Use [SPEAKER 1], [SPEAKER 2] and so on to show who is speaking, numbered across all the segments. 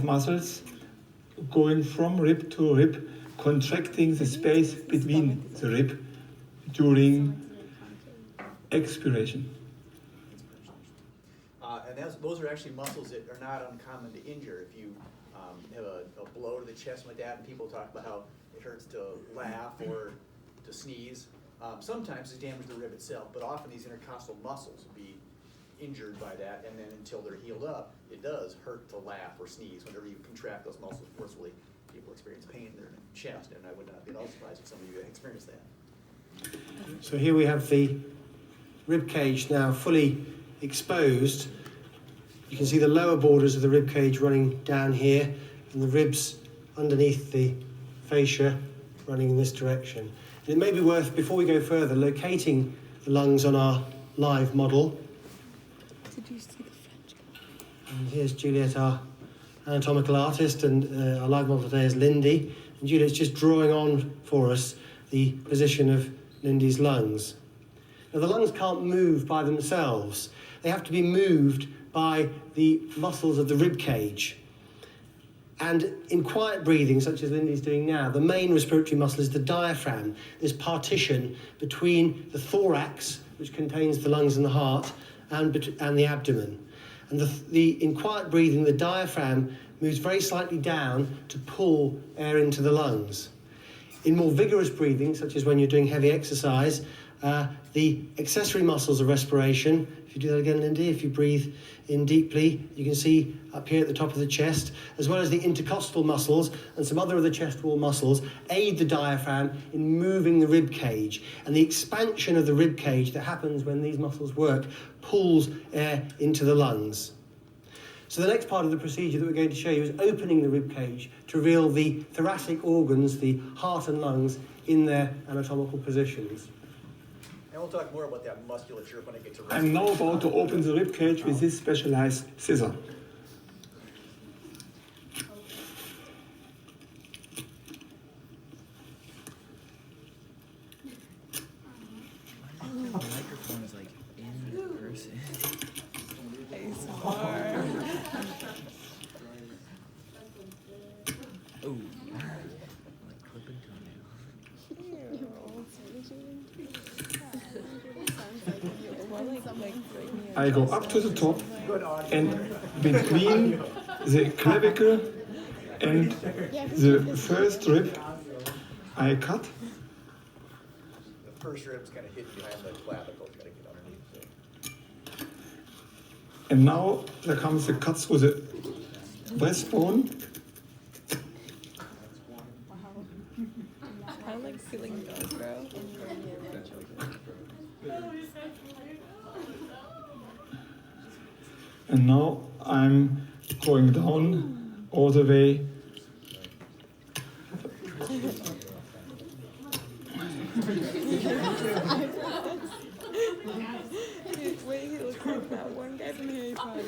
[SPEAKER 1] of muscles going from rib to rib, contracting the space between the rib during expiration.
[SPEAKER 2] And those are actually muscles that are not uncommon to injure. If you have a blow to the chest like that, and people talk about how it hurts to laugh or to sneeze, sometimes it's damage to the rib itself, but often these intercostal muscles will be injured by that, and then until they're healed up, it does hurt to laugh or sneeze. Whenever you contract those muscles forcefully, people experience pain in their chest, and I would not be at all surprised if some of you experience that.
[SPEAKER 3] So here we have the rib cage now fully exposed. You can see the lower borders of the rib cage running down here, and the ribs underneath the fascia running in this direction. And it may be worth, before we go further, locating the lungs on our live model.
[SPEAKER 4] Did you see the French guy?
[SPEAKER 3] And here's Juliet, our anatomical artist, and our live model today is Lindy. And Juliet's just drawing on for us the position of Lindy's lungs. Now, the lungs can't move by themselves. They have to be moved by the muscles of the rib cage. And in quiet breathing, such as Lindy's doing now, the main respiratory muscle is the diaphragm, this partition between the thorax, which contains the lungs and the heart, and the abdomen. And in quiet breathing, the diaphragm moves very slightly down to pull air into the lungs. In more vigorous breathing, such as when you're doing heavy exercise, the accessory muscles of respiration, if you do that again, Lindy, if you breathe in deeply, you can see up here at the top of the chest, as well as the intercostal muscles and some other of the chest wall muscles, aid the diaphragm in moving the rib cage. And the expansion of the rib cage that happens when these muscles work pulls air into the lungs. So the next part of the procedure that we're going to show you is opening the rib cage to reveal the thoracic organs, the heart and lungs, in their anatomical positions.
[SPEAKER 2] And we'll talk more about that musculature when I get to rest.
[SPEAKER 1] I'm now about to open the rib cage with this specialized scissor.
[SPEAKER 5] The microphone is like in person.
[SPEAKER 4] ASMR.
[SPEAKER 5] Oh, like clipping toenail.
[SPEAKER 1] I go up to the top, and between the clavicle and the first rib, I cut.
[SPEAKER 2] The first rib's kind of hidden behind the clavicle. You got to get underneath it.
[SPEAKER 1] And now there comes the cut through the breastbone.
[SPEAKER 4] Kind of like feeling Velcro.
[SPEAKER 1] And now I'm going down all the way.
[SPEAKER 4] Wait, he looks like that one guy from Harry Potter.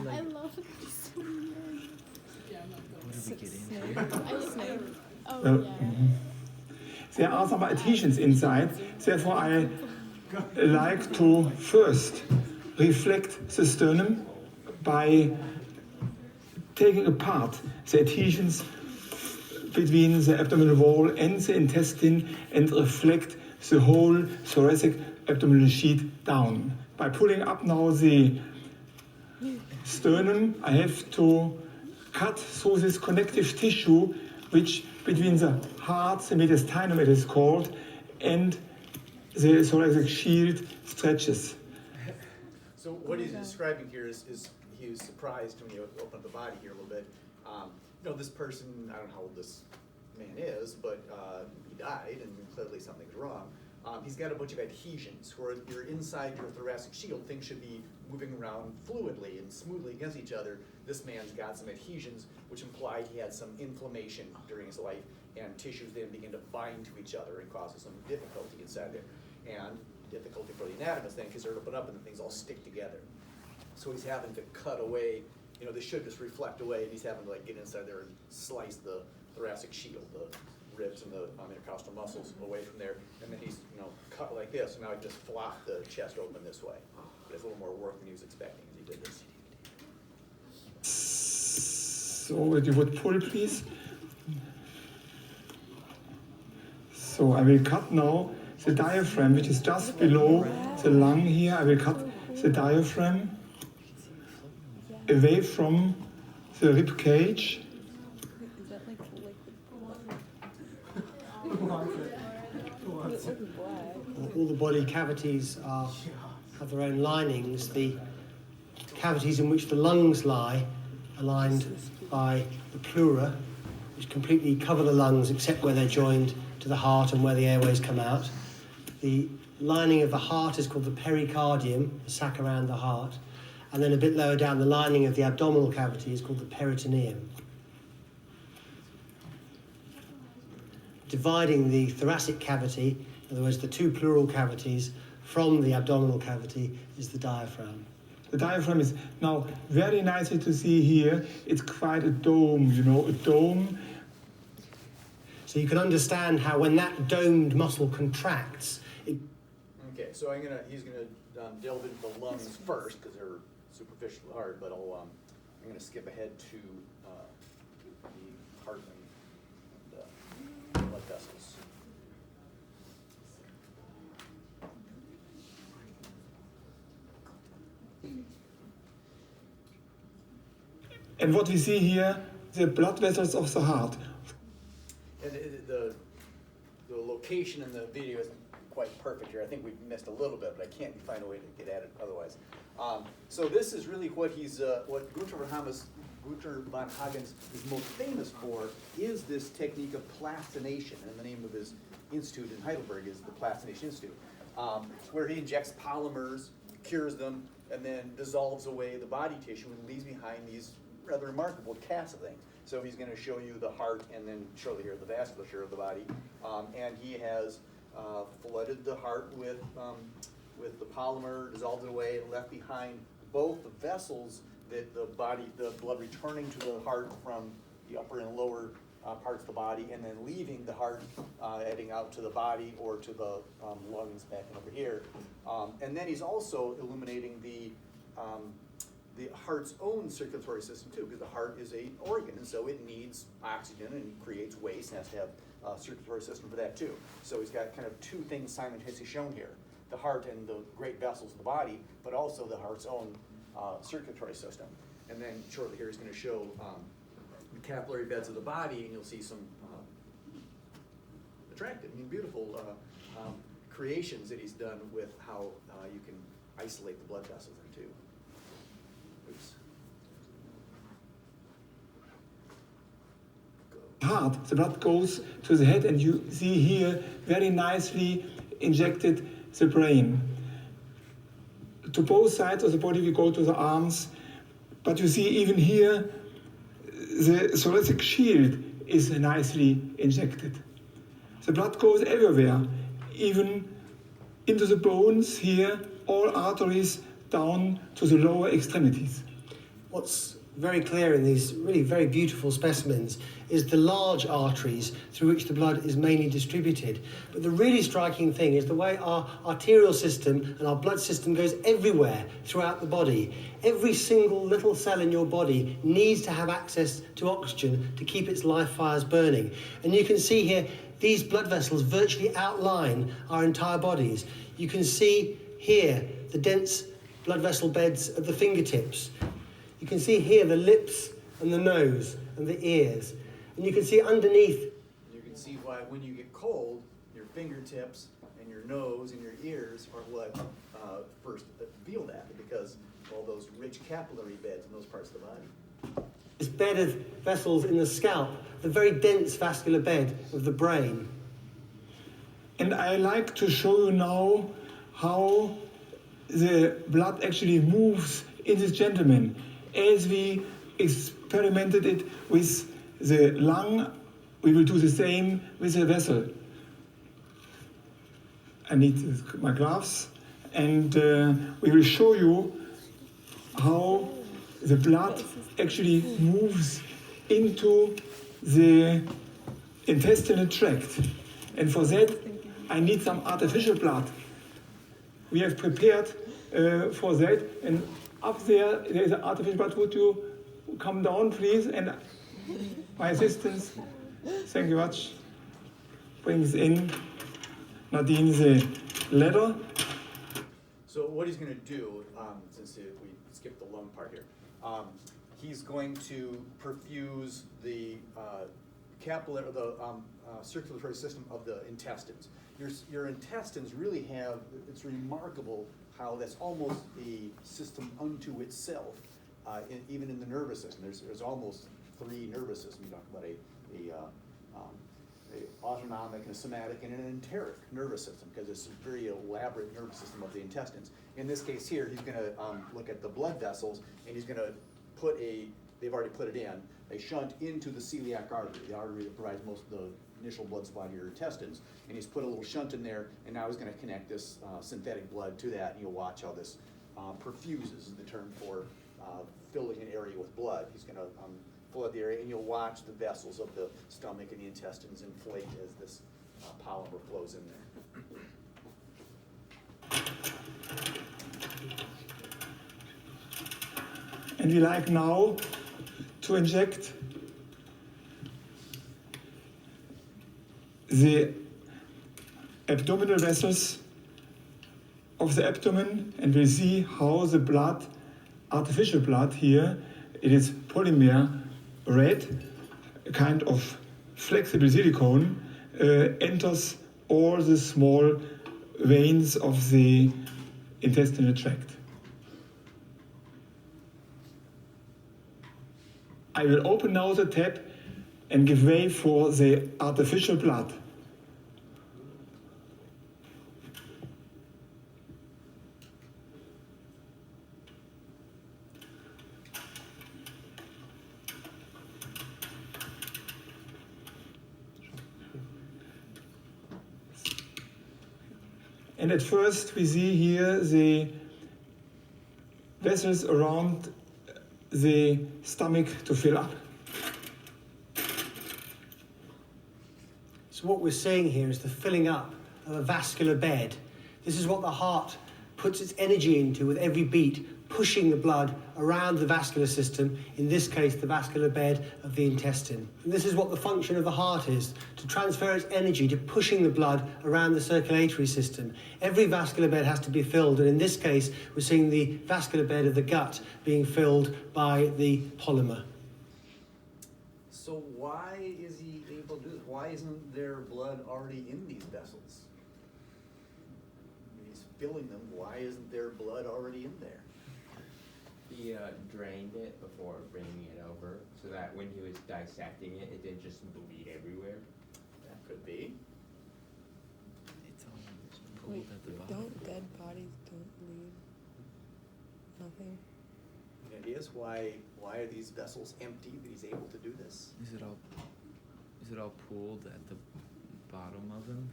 [SPEAKER 6] I love this.
[SPEAKER 5] What did we get into?
[SPEAKER 4] Snape.
[SPEAKER 6] Oh, yeah.
[SPEAKER 1] There are some adhesions inside, therefore I like to first reflect the sternum by taking apart the adhesions between the abdominal wall and the intestine and reflect the whole thoracic abdominal sheet down. By pulling up now the sternum, I have to cut through this connective tissue which between the heart, the mediastinum it is called, and the thoracic shield stretches.
[SPEAKER 2] So what he's describing here is he was surprised when you open up the body here a little bit. This person, I don't know how old this man is, but he died, and clearly something's wrong. He's got a bunch of adhesions, where you're inside your thoracic shield, things should be moving around fluidly and smoothly against each other. This man's got some adhesions, which implied he had some inflammation during his life, and tissues then begin to bind to each other and causes some difficulty inside there. And difficulty for the anatomist then, because they're open up and the things all stick together. So he's having to cut away, they should just reflect away, and he's having to get inside there and slice the thoracic shield, the ribs and the intercostal muscles away from there, and then he's cut like this, and now he just flopped the chest open this way. But it's a little more work than he was expecting as he did this.
[SPEAKER 1] So you would pull, please. So I will cut now the diaphragm, which is just below the lung here. I will cut the diaphragm away from the rib cage.
[SPEAKER 4] Is that like liquid blood? It looks black.
[SPEAKER 3] All the body cavities have their own linings. The cavities in which the lungs lie are lined by the pleura, which completely cover the lungs except where they're joined to the heart and where the airways come out. The lining of the heart is called the pericardium, the sac around the heart. And then a bit lower down, the lining of the abdominal cavity is called the peritoneum. Dividing the thoracic cavity, in other words, the two pleural cavities, from the abdominal cavity is the diaphragm.
[SPEAKER 1] The diaphragm is now very nicely to see here. It's quite a dome, you know, a dome.
[SPEAKER 3] So you can understand how when that domed muscle contracts, it
[SPEAKER 2] Okay, so he's gonna delve into the lungs first because they're superficial hard, but I'm gonna skip ahead to the heart and blood vessels.
[SPEAKER 1] And what we see here, the blood vessels of the heart.
[SPEAKER 2] And the location in the video isn't quite perfect here. I think we've missed a little bit, but I can't find a way to get at it otherwise. So this is really what what Gunther von Hagens is most famous for, is this technique of plastination. And the name of his institute in Heidelberg is the Plastination Institute, where he injects polymers, cures them, and then dissolves away the body tissue and leaves behind these rather remarkable casts of things. So he's going to show you the heart and then show here the vasculature of the body. And he has flooded the heart with the polymer, dissolved it away, and left behind both the vessels that the blood returning to the heart from the upper and lower parts of the body, and then leaving the heart heading out to the body or to the lungs back over here. And then he's also illuminating the heart's own circulatory system too, because the heart is an organ, and so it needs oxygen and creates waste, and has to have a circulatory system for that too. So he's got kind of two things simultaneously shown here: the heart and the great vessels of the body, but also the heart's own circulatory system. And then shortly here he's going to show the capillary beds of the body, and you'll see some attractive and beautiful creations that he's done with how you can isolate the blood vessels there too. Oops.
[SPEAKER 1] Heart, the blood goes to the head, and you see here very nicely injected the brain. To both sides of the body we go to the arms, but you see even here the thoracic shield is nicely injected. The blood goes everywhere, even into the bones here, all arteries down to the lower extremities.
[SPEAKER 3] What's very clear in these really very beautiful specimens is the large arteries through which the blood is mainly distributed. But the really striking thing is the way our arterial system and our blood system goes everywhere throughout the body. Every single little cell in your body needs to have access to oxygen to keep its life fires burning. And you can see here, these blood vessels virtually outline our entire bodies. You can see here the dense blood vessel beds at the fingertips. You can see here the lips and the nose and the ears. And you can see underneath.
[SPEAKER 2] You can see why when you get cold, your fingertips and your nose and your ears are what first feel that, because all those rich capillary beds in those parts of the body.
[SPEAKER 3] This bed of vessels in the scalp, the very dense vascular bed of the brain.
[SPEAKER 1] And I like to show you now how the blood actually moves in this gentleman, as we experimented it with the lung. We will do the same with the vessel. I need my gloves, and we will show you how the blood actually moves into the intestinal tract. And for that, I need some artificial blood. We have prepared for that, and up there is an artificial blood. Would you come down, please? And my assistants, thank you much, brings in Nadine the ladder.
[SPEAKER 2] So what he's going to do, since we skipped the lung part here, he's going to perfuse the capillary, the circulatory system of the intestines. Your intestines really have, it's remarkable how that's almost a system unto itself, even in the nervous system. There's almost 3 nervous systems. You talk about a autonomic and a somatic and an enteric nervous system, because it's a very elaborate nervous system of the intestines. In this case here, he's going to look at the blood vessels, and he's going to put they've already put it in, a shunt into the celiac artery, the artery that provides most of the initial blood supply to your intestines. And he's put a little shunt in there, and now he's going to connect this synthetic blood to that, and you'll watch how this perfuses, is the term for filling an area with blood. He's going to flood the area, and you'll watch the vessels of the stomach and the intestines inflate as this polymer flows in there.
[SPEAKER 1] And we like now to inject the abdominal vessels of the abdomen, and we'll see how the blood, artificial blood here, it is polymer red, a kind of flexible silicone, enters all the small veins of the intestinal tract. I will open now the tap and give way for the artificial blood. And at first we see here the vessels around the stomach to fill up.
[SPEAKER 3] So what we're seeing here is the filling up of a vascular bed. This is what the heart puts its energy into with every beat, pushing the blood around the vascular system, in this case the vascular bed of the intestine. And this is what the function of the heart is, to transfer its energy to pushing the blood around the circulatory system. Every vascular bed has to be filled, and in this case we're seeing the vascular bed of the gut being filled by the polymer.
[SPEAKER 2] So why is he able to do this? Why isn't there blood already in these vessels? He's filling them. Why isn't there blood already in there?
[SPEAKER 7] He drained it before bringing it over, so that when he was dissecting it, it didn't just bleed everywhere.
[SPEAKER 2] That could be.
[SPEAKER 5] It's all pulled
[SPEAKER 4] Wait,
[SPEAKER 5] at the bottom.
[SPEAKER 4] don't dead bodies don't bleed? Nothing?
[SPEAKER 2] Any ideas why are these vessels empty that he's able to do this?
[SPEAKER 5] Is it all pooled at the bottom of him?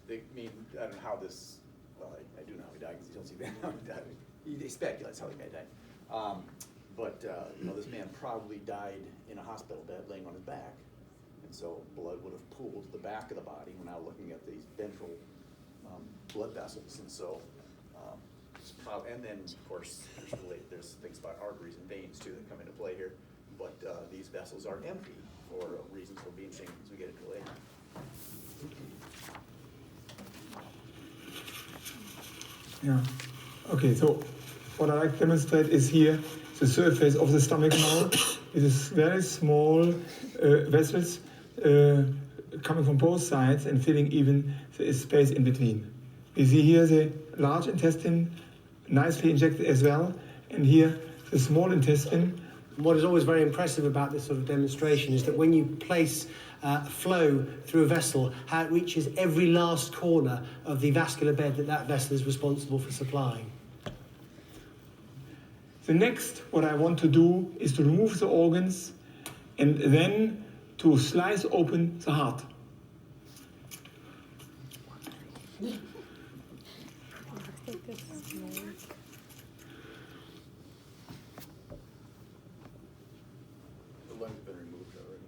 [SPEAKER 5] Like
[SPEAKER 2] I mean, I don't know how this. Well, I do know how he died because you don't see that how he died. He speculates how the guy died. But this man probably died in a hospital bed, laying on his back, and so blood would have pooled to the back of the body. We're now looking at these ventral blood vessels, and so. And then, of course, there's things about arteries and veins too that come into play here. But these vessels are empty for reasons we'll be seeing as we get into later.
[SPEAKER 1] Yeah. Okay, so what I like to demonstrate is here the surface of the stomach now. It is very small vessels coming from both sides and filling even the space in between. We see here the large intestine nicely injected as well, and here the small intestine.
[SPEAKER 3] What is always very impressive about this sort of demonstration is that when you place flow through a vessel, how it reaches every last corner of the vascular bed that vessel is responsible for supplying.
[SPEAKER 1] The next, what I want to do is to remove the organs and then to slice open the heart.
[SPEAKER 4] Like this is nice.
[SPEAKER 2] The lungs have been removed already.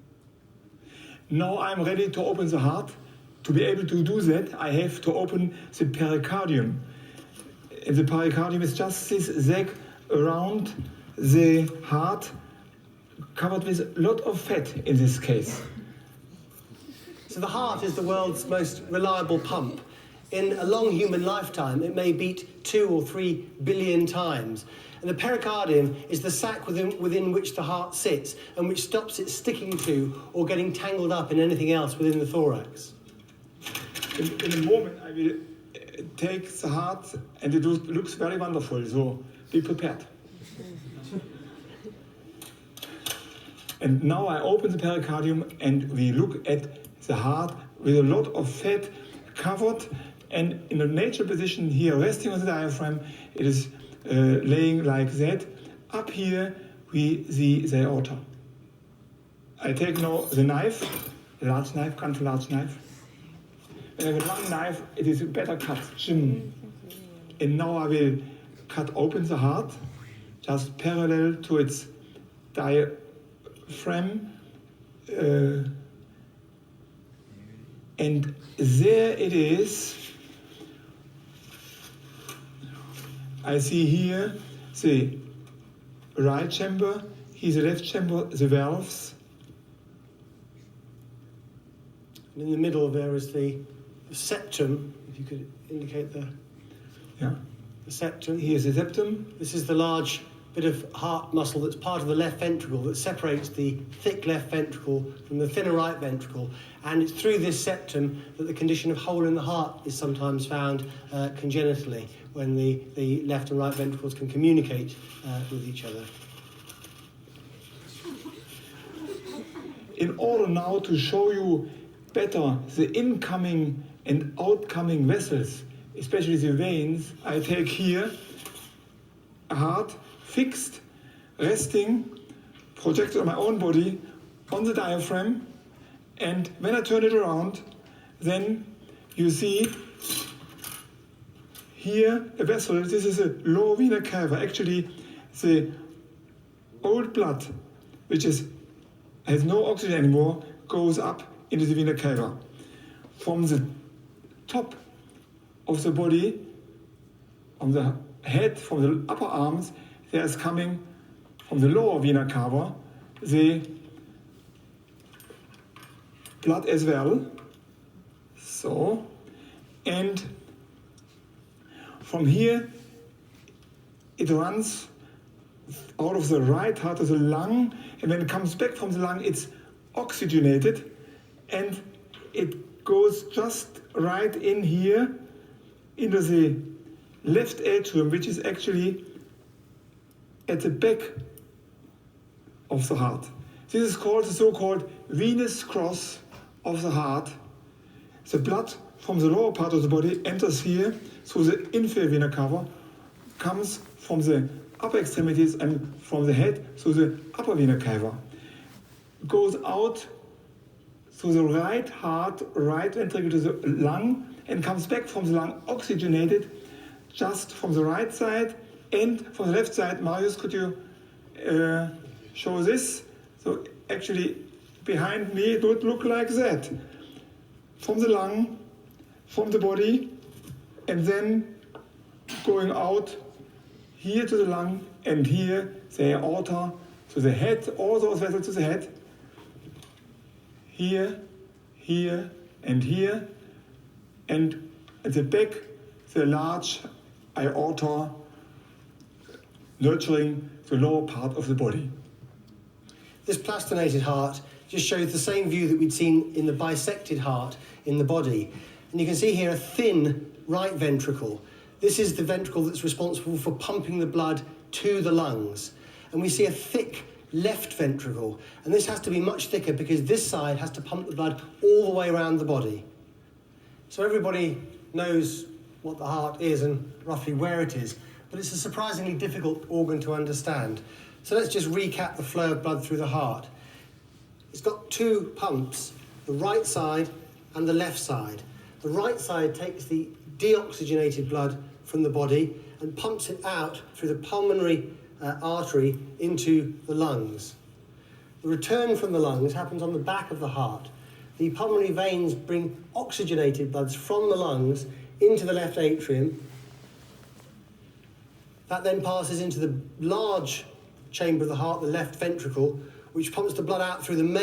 [SPEAKER 1] Now I'm ready to open the heart. To be able to do that, I have to open the pericardium. And the pericardium is just this sac around the heart, covered with a lot of fat in this case.
[SPEAKER 3] So the heart is the world's most reliable pump. In a long human lifetime, it may beat 2 or 3 billion times. And the pericardium is the sac within which the heart sits and which stops it sticking to or getting tangled up in anything else within the thorax.
[SPEAKER 1] In a moment, I will take the heart, and it looks very wonderful, so be prepared. And now I open the pericardium, and we look at the heart with a lot of fat covered, and in a natural position here, resting on the diaphragm, it is laying like that. Up here, we see the aorta. I take now the knife, a large knife, kind of large knife. When I have a long knife, it is a better cut. And now I will cut open the heart, just parallel to its diaphragm. And there it is. I see here the right chamber, here the left chamber, the valves.
[SPEAKER 3] And in the middle there is the septum, if you could indicate the septum.
[SPEAKER 1] Here's the septum.
[SPEAKER 3] This is the large bit of heart muscle that's part of the left ventricle that separates the thick left ventricle from the thinner right ventricle. And it's through this septum that the condition of hole in the heart is sometimes found congenitally, when the left and right ventricles can communicate with each other.
[SPEAKER 1] In order now to show you better the incoming and outcoming vessels, especially the veins, I take here a heart fixed, resting, projected on my own body, on the diaphragm, and when I turn it around, then you see here a vessel. This is a lower vena cava. Actually, the old blood, which has no oxygen anymore, goes up into the vena cava. From the top of the body, from the head, from the upper arms, there is coming from the lower vena cava the blood as well. So, and from here it runs out of the right heart to the lung, and when it comes back from the lung, it's oxygenated, and it goes just right in here into the left atrium, which is actually at the back of the heart. This is called the so-called venous cross of the heart. The blood from the lower part of the body enters here through the inferior vena cava, comes from the upper extremities and from the head through the upper vena cava, goes out through the right heart, right ventricle to the lung, and comes back from the lung oxygenated just from the right side and from the left side. Marius, could you show this? So actually behind me it would look like that. From the lung, from the body, and then going out here to the lung, and here the aorta to the head, all those vessels to the head. Here, here, and here. And at the back, the large aorta nurturing the lower part of the body.
[SPEAKER 3] This plastinated heart just shows the same view that we'd seen in the bisected heart in the body. And you can see here a thin right ventricle. This is the ventricle that's responsible for pumping the blood to the lungs. And we see a thick left ventricle. And this has to be much thicker because this side has to pump the blood all the way around the body. So everybody knows what the heart is and roughly where it is, but it's a surprisingly difficult organ to understand. So let's just recap the flow of blood through the heart. It's got two pumps, the right side and the left side. The right side takes the deoxygenated blood from the body and pumps it out through the pulmonary artery into the lungs. The return from the lungs happens on the back of the heart. The pulmonary veins bring oxygenated bloods from the lungs into the left atrium. That then passes into the large chamber of the heart, the left ventricle, which pumps the blood out through the main